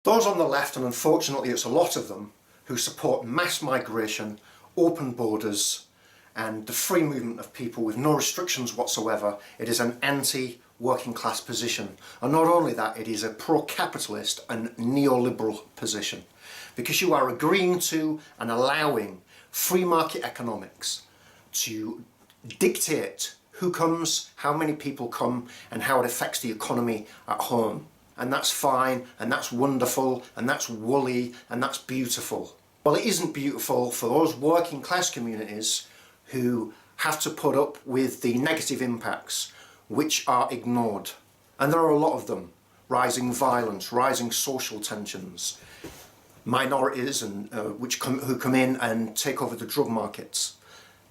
Those on the left, and unfortunately it's a lot of them, who support mass migration, open borders, and the free movement of people with no restrictions whatsoever, it is an anti-working class position. And not only that, it is a pro-capitalist and neoliberal position. Because you are agreeing to and allowing free market economics to dictate who comes, how many people come, and how it affects the economy at home. And that's fine, and that's wonderful, and that's woolly, and that's beautiful. Well, it isn't beautiful for those working class communities who have to put up with the negative impacts which are ignored. And there are a lot of them. Rising violence, rising social tensions, minorities who come in and take over the drug markets.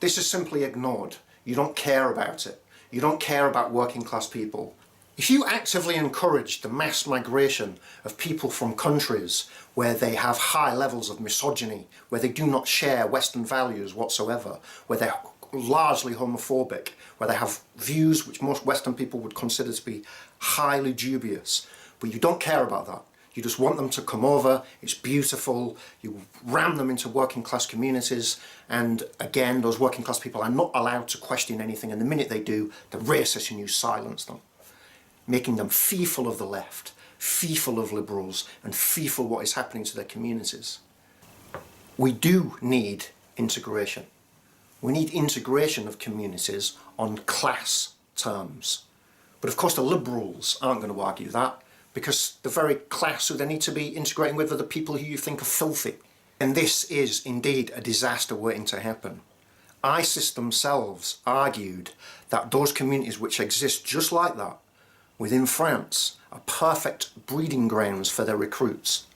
This is simply ignored. You don't care about it. You don't care about working class people. If you actively encourage the mass migration of people from countries where they have high levels of misogyny, where they do not share Western values whatsoever, where they're largely homophobic, where they have views which most Western people would consider to be highly dubious, but you don't care about that. You just want them to come over, it's beautiful, you ram them into working class communities, and again, those working class people are not allowed to question anything, and the minute they do, the racists and you silence them, making them fearful of the left, fearful of liberals, and fearful what is happening to their communities. We do need integration. We need integration of communities on class terms. But of course the liberals aren't going to argue that, because the very class who they need to be integrating with are the people who you think are filthy. And this is indeed a disaster waiting to happen. ISIS themselves argued that those communities which exist just like that within France are perfect breeding grounds for their recruits.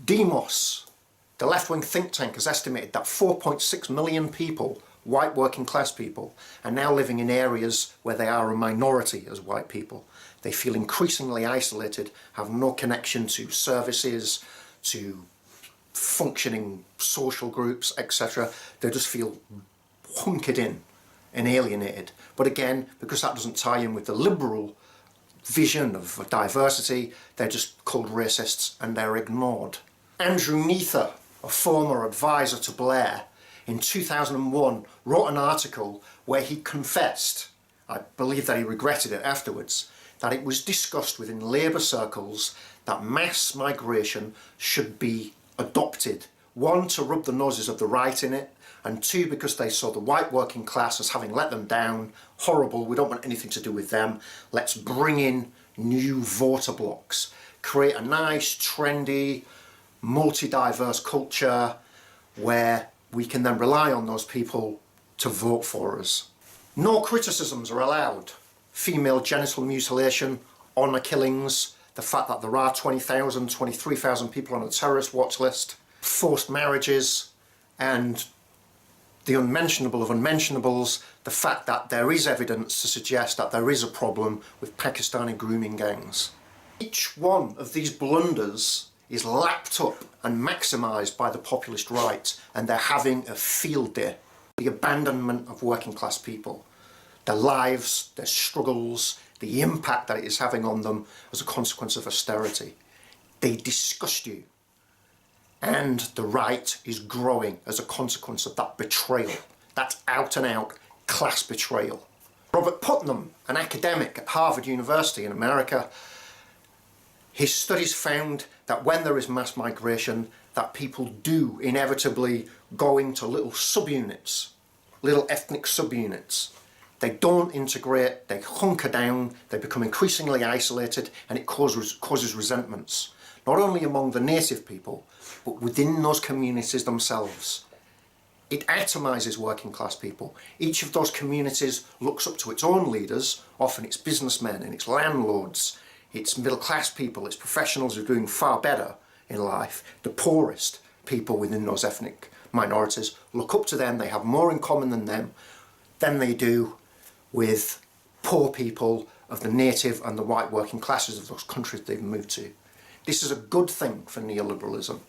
Demos, the left-wing think tank, has estimated that 4.6 million people, white working class people, are now living in areas where they are a minority as white people. They feel increasingly isolated, have no connection to services, to functioning social groups, etc. They just feel hunkered in and alienated. But again, because that doesn't tie in with the liberal vision of diversity, they're just called racists and they're ignored. Andrew Neither, a former advisor to Blair, in 2001 wrote an article where he confessed, I believe that he regretted it afterwards, that it was discussed within Labour circles that mass migration should be adopted. One, to rub the noses of the right in it, and two, because they saw the white working class as having let them down, horrible, we don't want anything to do with them, let's bring in new voter blocks, create a nice, trendy, multi-diverse culture where we can then rely on those people to vote for us. No criticisms are allowed. Female genital mutilation, honour killings, the fact that there are 20,000, 23,000 people on a terrorist watch list, forced marriages, and the unmentionable of unmentionables, the fact that there is evidence to suggest that there is a problem with Pakistani grooming gangs. Each one of these blunders is lapped up and maximised by the populist right, and they're having a field day. The abandonment of working class people, their lives, their struggles, the impact that it is having on them as a consequence of austerity. They disgust you. And the right is growing as a consequence of that betrayal. That's out and out class betrayal. Robert Putnam, an academic at Harvard University in America, his studies found that when there is mass migration, that people do inevitably go into little subunits, little ethnic subunits. They don't integrate, they hunker down, they become increasingly isolated, and it causes resentments, not only among the native people, but within those communities themselves. It atomises working class people. Each of those communities looks up to its own leaders, often it's businessmen and it's landlords, it's middle class people, it's professionals who are doing far better in life. The poorest people within those ethnic minorities look up to them, they have more in common than they do with poor people of the native and the white working classes of those countries they've moved to. This is a good thing for neoliberalism.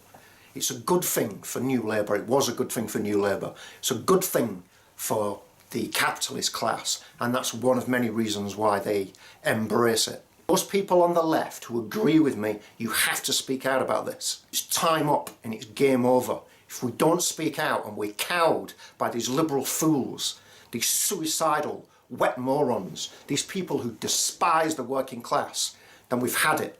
It's a good thing for New Labour. It was a good thing for New Labour. It's a good thing for the capitalist class, and that's one of many reasons why they embrace it. Those people on the left who agree with me, you have to speak out about this. It's time up and it's game over. If we don't speak out and we're cowed by these liberal fools, these suicidal, wet morons, these people who despise the working class, then we've had it.